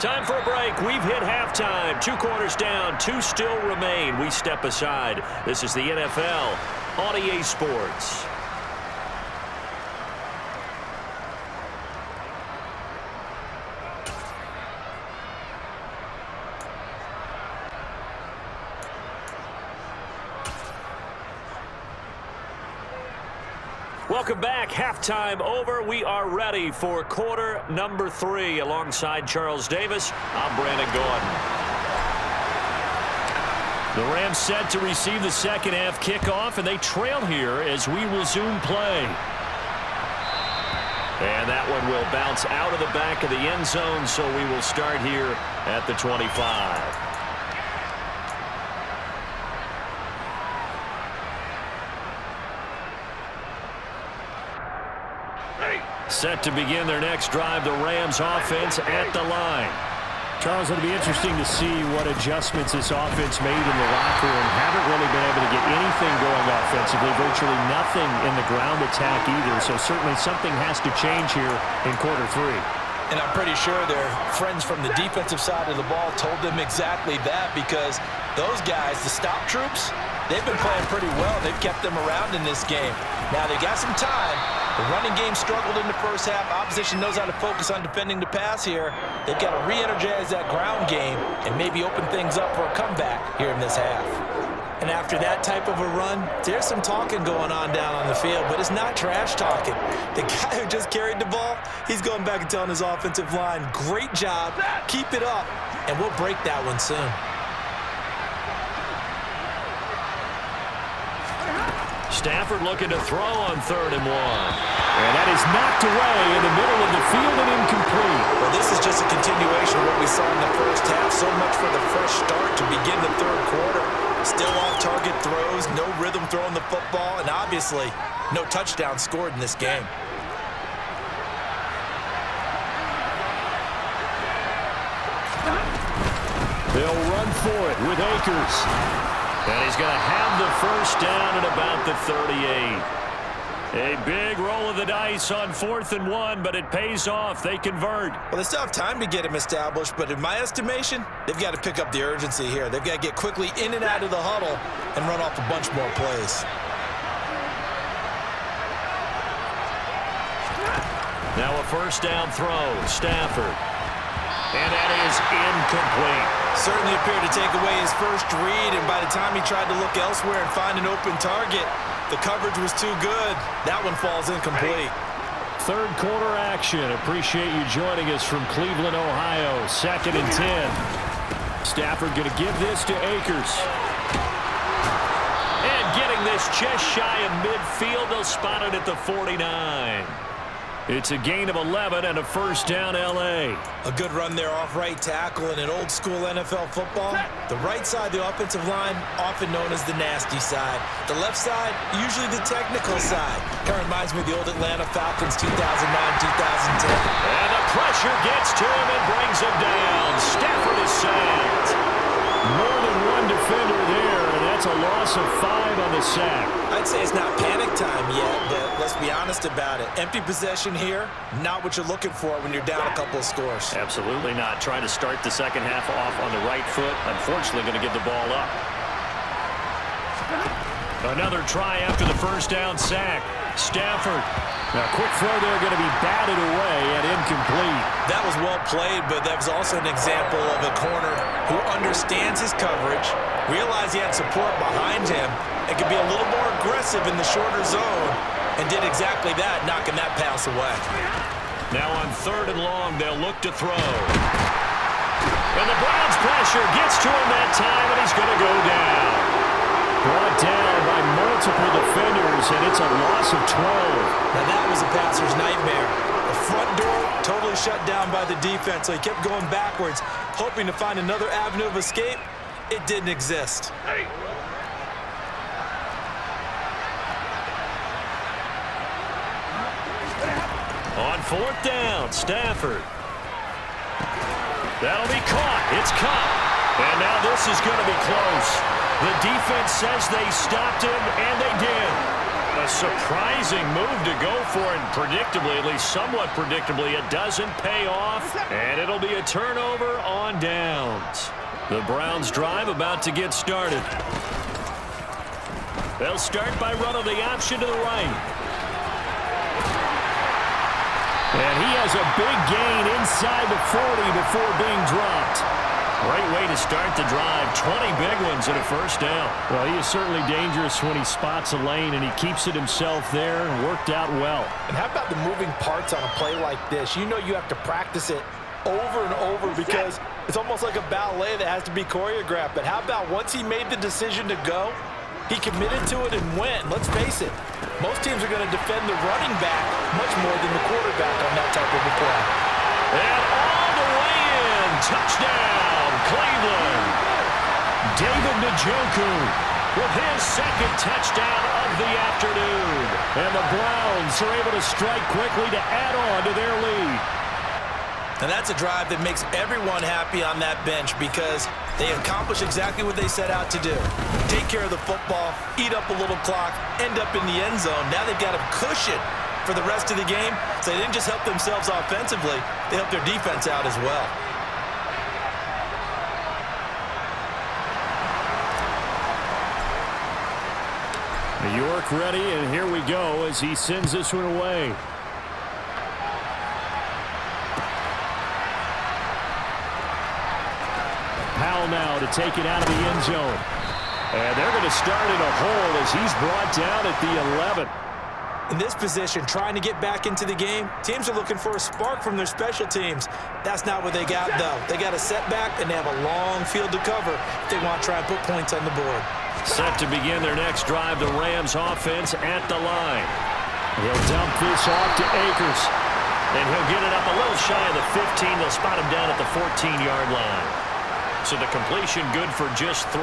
Time for a break. We've hit halftime. 2 quarters down, 2 still remain. We step aside. This is the NFL on EA Sports. Welcome back. Halftime over. We are ready for quarter number 3. Alongside Charles Davis, I'm Brandon Gordon. The Rams set to receive the second half kickoff, and they trail here as we resume play. And that one will bounce out of the back of the end zone, so we will start here at the 25. Set to begin their next drive, the Rams offense at the line. Charles, it'll be interesting to see what adjustments this offense made in the locker room. Haven't really been able to get anything going offensively, virtually nothing in the ground attack either. So certainly something has to change here in quarter 3. And I'm pretty sure their friends from the defensive side of the ball told them exactly that, because those guys, the stop troops, they've been playing pretty well. They've kept them around in this game. Now they got some time. The running game struggled in the first half. Opposition knows how to focus on defending the pass here. They've got to re-energize that ground game and maybe open things up for a comeback here in this half. And after that type of a run, there's some talking going on down on the field, but it's not trash talking. The guy who just carried the ball, he's going back and telling his offensive line, great job, keep it up, and we'll break that one soon. Stafford looking to throw on 3rd and 1. And that is knocked away in the middle of the field and incomplete. Well, this is just a continuation of what we saw in the first half. So much for the fresh start to begin the 3rd quarter. Still off-target throws, no rhythm throwing the football, and obviously no touchdown scored in this game. They'll run for it with Akers. And he's going to have the first down at about the 38. A big roll of the dice on 4th and 1, but it pays off. They convert. Well, they still have time to get him established, but in my estimation, they've got to pick up the urgency here. They've got to get quickly in and out of the huddle and run off a bunch more plays. Now a first down throw. Stafford. And that is incomplete. Certainly appeared to take away his first read, and by the time he tried to look elsewhere and find an open target, the coverage was too good. That one falls incomplete. 3rd quarter action. Appreciate you joining us from Cleveland, Ohio. 2nd and 10. Stafford going to give this to Akers. And getting this just shy of midfield. They'll spot it at the 49. It's a gain of 11 and a first down, L.A. A good run there off right tackle in an old-school NFL football. The right side, the offensive line, often known as the nasty side. The left side, usually the technical side. Kind of reminds me of the old Atlanta Falcons 2009-2010. And the pressure gets to him and brings him down. Stafford is sacked. More than one defender there, and that's a loss of 5 on the sack. I'd say it's not panic time yet, but let's be honest about it. Empty possession here, not what you're looking for when you're down a couple of scores. Absolutely not. Trying to start the second half off on the right foot. Unfortunately, going to give the ball up. Another try after the first down sack. Stafford. Now, quick throw there, going to be batted away and incomplete. That was well played, but that was also an example of a corner who understands his coverage, realized he had support behind him, and could be a little more aggressive in the shorter zone, and did exactly that, knocking that pass away. Now on 3rd and long, they'll look to throw. And the Browns' pressure gets to him that time, and he's going to go down. Brought down by multiple defenders, and it's a loss of 12. Now that was a passer's nightmare. The front door totally shut down by the defense, so he kept going backwards, hoping to find another avenue of escape. It didn't exist. On 4th down, Stafford. That'll be caught. It's caught. And now this is going to be close. The defense says they stopped him, and they did. A A surprising move to go for it. Predictably, at least somewhat predictably, it doesn't pay off. And it'll be a turnover on downs. The Browns drive about to get started. They'll start by running the option to the right. And he has a big gain inside the 40 before being dropped. Great way to start the drive. 20 big ones and a first down. Well, he is certainly dangerous when he spots a lane, and he keeps it himself there and worked out well. And how about the moving parts on a play like this? You know you have to practice it over and over because it's almost like a ballet that has to be choreographed. But how about once he made the decision to go, he committed to it and went. Let's face it, most teams are going to defend the running back much more than the quarterback on that type of a play. And all the way in. Touchdown, Cleveland. David Njoku with his second touchdown of the afternoon. And the Browns are able to strike quickly to add on to their lead. And that's a drive that makes everyone happy on that bench because they accomplish exactly what they set out to do. Take care of the football, eat up a little clock, end up in the end zone. Now they've got a cushion for the rest of the game. So they didn't just help themselves offensively, they helped their defense out as well. New York ready, and here we go as he sends this one away. Powell now to take it out of the end zone. And they're going to start in a hole as he's brought down at the 11. In this position, trying to get back into the game, teams are looking for a spark from their special teams. That's not what they got, though. They got a setback, and they have a long field to cover if they want to try and put points on the board. Set to begin their next drive, the Rams offense at the line. He'll dump this off to Akers. And he'll get it up a little shy of the 15. They'll spot him down at the 14-yard line. So the completion good for just 3.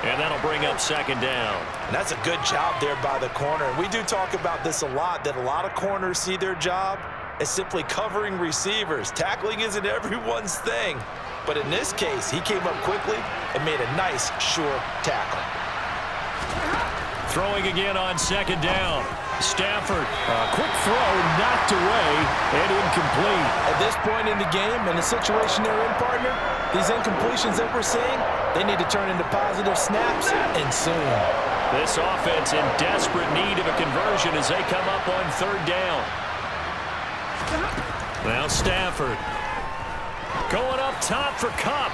And that'll bring up second down. And that's a good job there by the corner. And we do talk about this a lot, that a lot of corners see their job as simply covering receivers. Tackling isn't everyone's thing. But in this case, he came up quickly and made a nice, sure tackle. Throwing again on second down. Stafford. A quick throw knocked away and incomplete. At this point in the game and the situation they're in, partner, these incompletions that we're seeing, they need to turn into positive snaps and soon. This offense in desperate need of a conversion as they come up on third down. Now Stafford. Going up top for Kupp.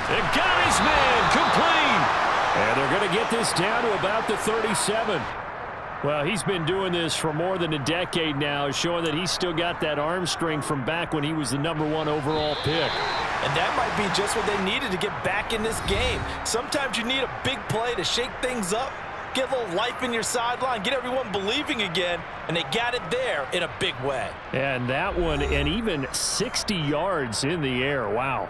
They got his man complete. And they're going to get this down to about the 37. Well, he's been doing this for more than a decade now, showing that he's still got that arm strength from back when he was the #1 overall pick. And that might be just what they needed to get back in this game. Sometimes you need a big play to shake things up, get a little life in your sideline, get everyone believing again, and they got it there in a big way. And that one, and even 60 yards in the air. Wow.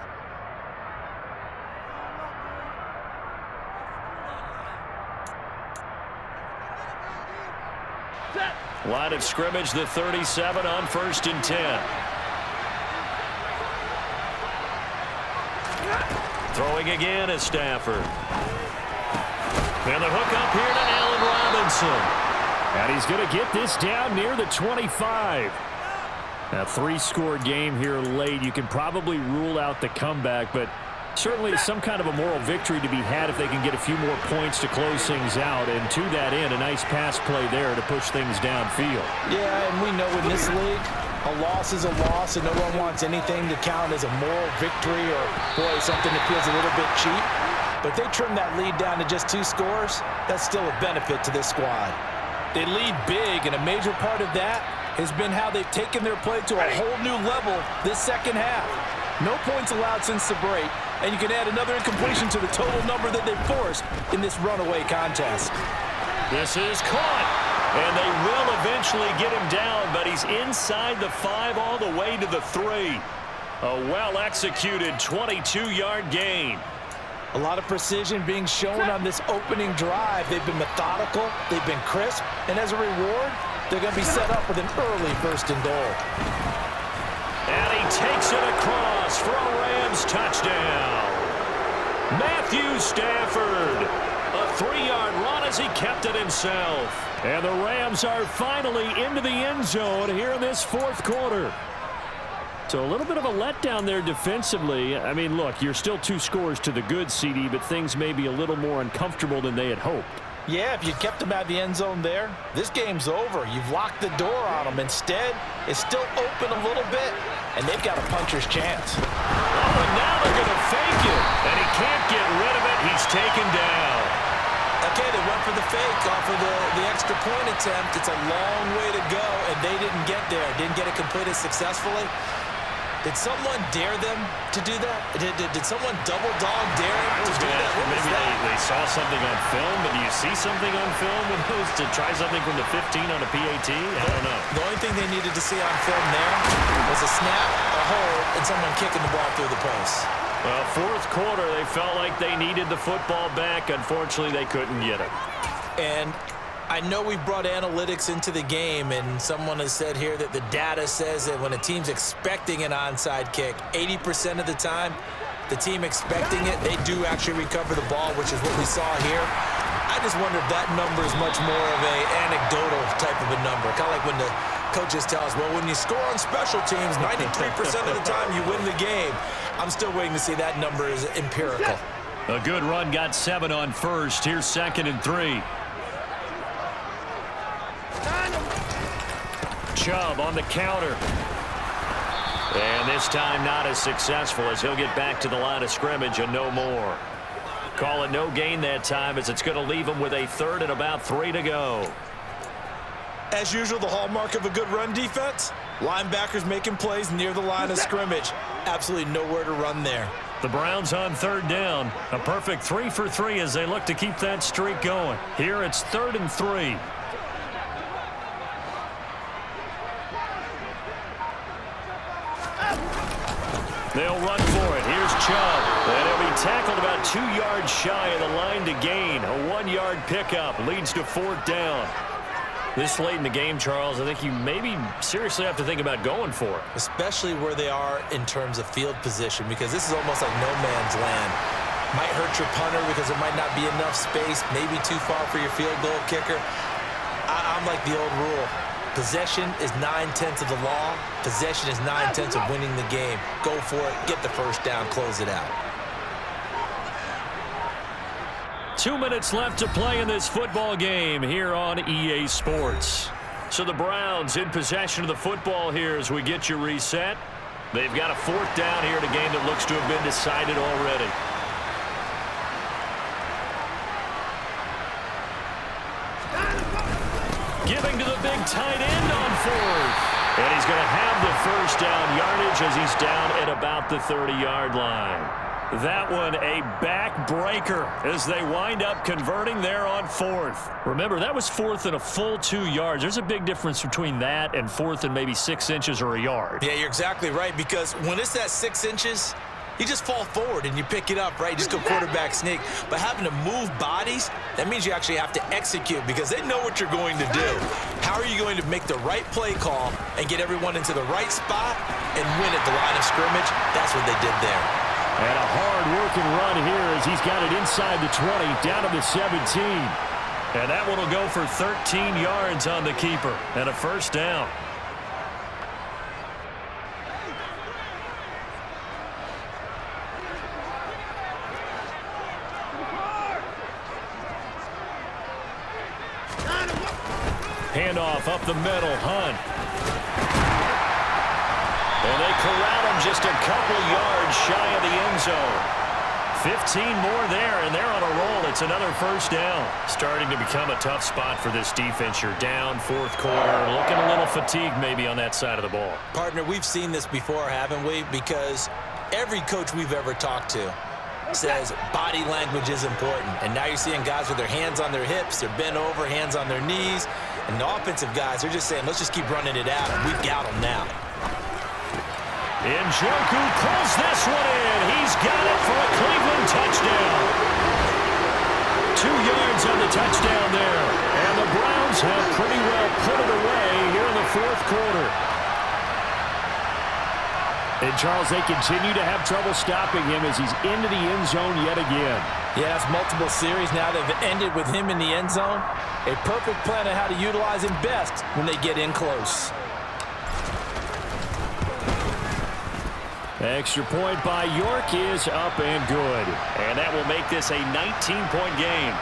Line of scrimmage, the 37 on 1st and 10. Throwing again is Stafford. And the hook up here to Allen Robinson. And he's going to get this down near the 25. A 3-score game here late. You can probably rule out the comeback, but certainly some kind of a moral victory to be had if they can get a few more points to close things out. And to that end, a nice pass play there to push things downfield. Yeah, and we know in this league, a loss is a loss, and no one wants anything to count as a moral victory or, boy, something that feels a little bit cheap. But if they trim that lead down to just 2 scores, that's still a benefit to this squad. They lead big, and a major part of that has been how they've taken their play to a whole new level this second half. No points allowed since the break, and you can add another incompletion to the total number that they've forced in this runaway contest. This is caught, and they will eventually get him down, but he's inside the 5 all the way to the 3. A well-executed 22-yard gain. A lot of precision being shown on this opening drive. They've been methodical, they've been crisp, and as a reward, they're going to be set up with an early 1st and goal. And he takes it across for a Rams touchdown. Matthew Stafford, a 3-yard run as he kept it himself. And the Rams are finally into the end zone here in this fourth quarter. So a little bit of a letdown there defensively. I mean, look, you're still 2 scores to the good, CD, but things may be a little more uncomfortable than they had hoped. Yeah, if you kept them out of the end zone there, this game's over. You've locked the door on them. Instead, it's still open a little bit, and they've got a puncher's chance. Oh, and now they're going to fake it, and he can't get rid of it. He's taken down. Okay, they went for the fake off of the extra point attempt. It's a long way to go, and they didn't get there. Didn't get it completed successfully. Did someone dare them to do that? Did someone double dog dare them to do that? Maybe they saw something on film, but do you see something on film with those to try something from the 15 on a PAT? I don't know. The only thing they needed to see on film there was a snap, a hold, and someone kicking the ball through the post. Well, fourth quarter, they felt like they needed the football back. Unfortunately, they couldn't get it. And I know we brought analytics into the game, and someone has said here that the data says that when a team's expecting an onside kick, 80% of the time, the team expecting it, they do actually recover the ball, which is what we saw here. I just wonder if that number is much more of a anecdotal type of a number. Kind of like when the coaches tell us, well, when you score on special teams, 93% of the time you win the game. I'm still waiting to see that number is empirical. A good run got 7 on first. Here's 2nd and 3. Chubb on the counter. And this time not as successful as he'll get back to the line of scrimmage and no more. Call it no gain that time as it's going to leave him with a 3rd and about 3 to go. As usual, the hallmark of a good run defense, linebackers making plays near the line of scrimmage. Absolutely nowhere to run there. The Browns on 3rd down. A perfect 3 for 3 as they look to keep that streak going. Here it's 3rd and 3. They'll run for it. Here's Chubb. And he'll be tackled about 2 yards shy of the line to gain. A 1-yard pickup leads to 4th down. This late in the game, Charles, I think you maybe seriously have to think about going for it. Especially where they are in terms of field position, because this is almost like no man's land. Might hurt your punter because there might not be enough space, maybe too far for your field goal kicker. I'm like the old rule. Possession is 9/10 of the law. Possession is 9/10 of winning the game. Go for it. Get the first down. Close it out. 2 minutes left to play in this football game here on EA Sports. So the Browns in possession of the football here as we get you reset. They've got a 4th down here in a game that looks to have been decided already. Giving to the big tight end on 4th. And he's going to have the first down yardage as he's down at about the 30-yard line. That one a backbreaker as they wind up converting there on 4th. Remember, that was 4th and a full 2 yards. There's a big difference between that and 4th and maybe 6 inches or a yard. Yeah, you're exactly right, because when it's that 6 inches, you just fall forward and you pick it up, right? You just go quarterback sneak. But having to move bodies, that means you actually have to execute because they know what you're going to do. How are you going to make the right play call and get everyone into the right spot and win at the line of scrimmage? That's what they did there. And a hard-working run here as he's got it inside the 20, down to the 17. And that one will go for 13 yards on the keeper and a first down. Handoff up the middle, Hunt. And they corral him just a couple yards shy of the end zone. 15 more there, and they're on a roll. It's another first down. Starting to become a tough spot for this defense. You're down 4th quarter, looking a little fatigued maybe on that side of the ball. Partner, we've seen this before, haven't we? Because every coach we've ever talked to says body language is important. And now you're seeing guys with their hands on their hips, they're bent over, hands on their knees. And the offensive guys, they're just saying, let's just keep running it out. We've got them now. Njoku pulls this one in. He's got it for a Cleveland touchdown. 2 yards on the touchdown there. And the Browns have pretty well put it away here in the 4th quarter. And, Charles, they continue to have trouble stopping him as he's into the end zone yet again. Yeah, it's multiple series now that have ended with him in the end zone. A perfect plan on how to utilize him best when they get in close. Extra point by York is up and good. And that will make this a 19-point game.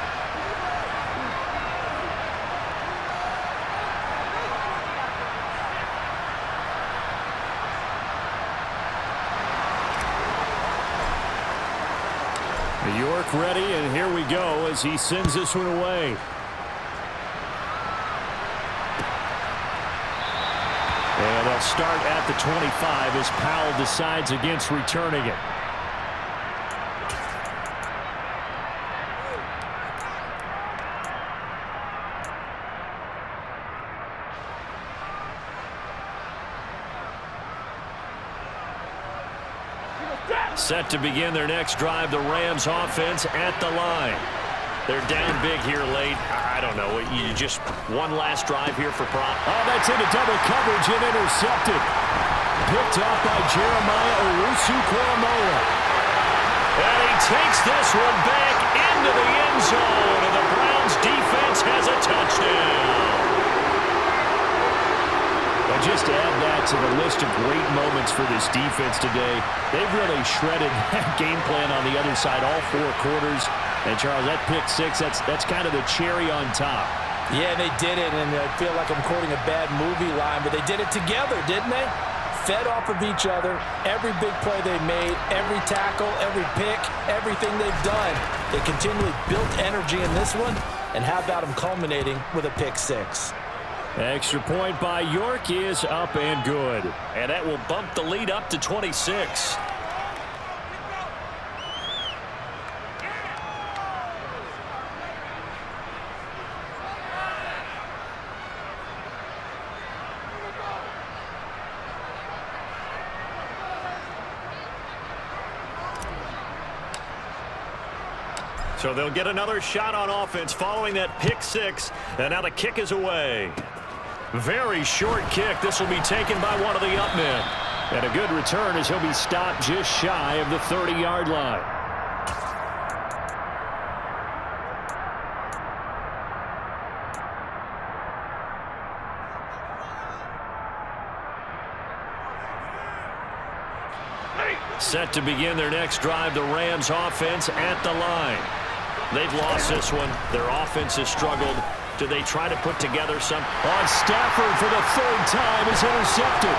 York ready, and here we go as he sends this one away. And they'll start at the 25 as Powell decides against returning it. Set to begin their next drive, the Rams offense at the line. They're down big here late. I don't know. You just one last drive here for Prop. Oh, that's into double coverage and intercepted. Picked off by Jeremiah Owusu-Koramoah. And he takes this one back into the end zone, and the Browns defense has a touchdown. And just to add that to the list of great moments for this defense today, they've really shredded that game plan on the other side all 4 quarters. And, Charles, that pick 6, that's kind of the cherry on top. Yeah, they did it, and I feel like I'm quoting a bad movie line, but they did it together, didn't they? Fed off of each other, every big play they made, every tackle, every pick, everything they've done. They continually built energy in this one, and how about them culminating with a pick 6? Extra point by York is up and good. And that will bump the lead up to 26. So they'll get another shot on offense following that pick 6. And now the kick is away. Very short kick. This will be taken by one of the up men. And a good return as he'll be stopped just shy of the 30-yard line. Set to begin their next drive, the Rams offense at the line. They've lost this one. Their offense has struggled. Do they try to put together some? On Stafford for the 3rd time is intercepted.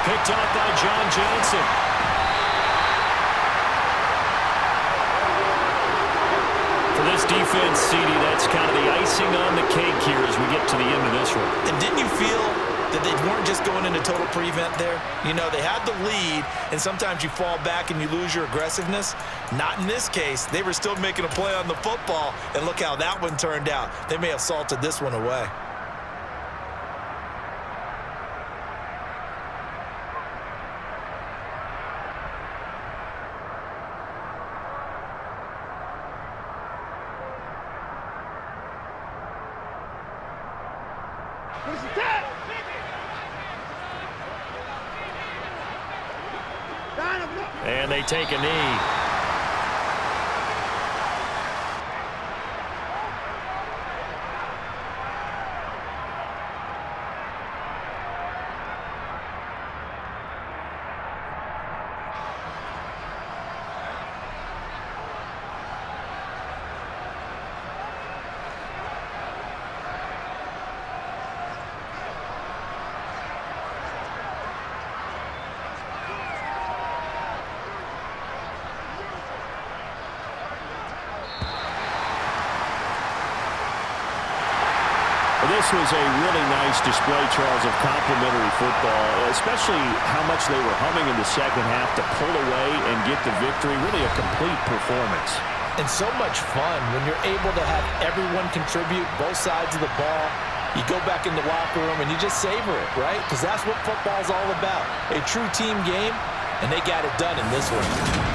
Picked off by John Johnson. For this defense, CD, that's kind of the icing on the cake here as we get to the end of this one. And didn't you feel that they weren't just going into total prevent there? You know, they had the lead, and sometimes you fall back and you lose your aggressiveness. Not in this case. They were still making a play on the football, and look how that one turned out. They may have salted this one away. And they take a knee. This was a really nice display, Charles, of complimentary football, especially how much they were humming in the second half to pull away and get the victory. Really a complete performance. And so much fun when you're able to have everyone contribute, both sides of the ball. You go back in the locker room and you just savor it, right? Because that's what football's all about. A true team game, and they got it done in this one.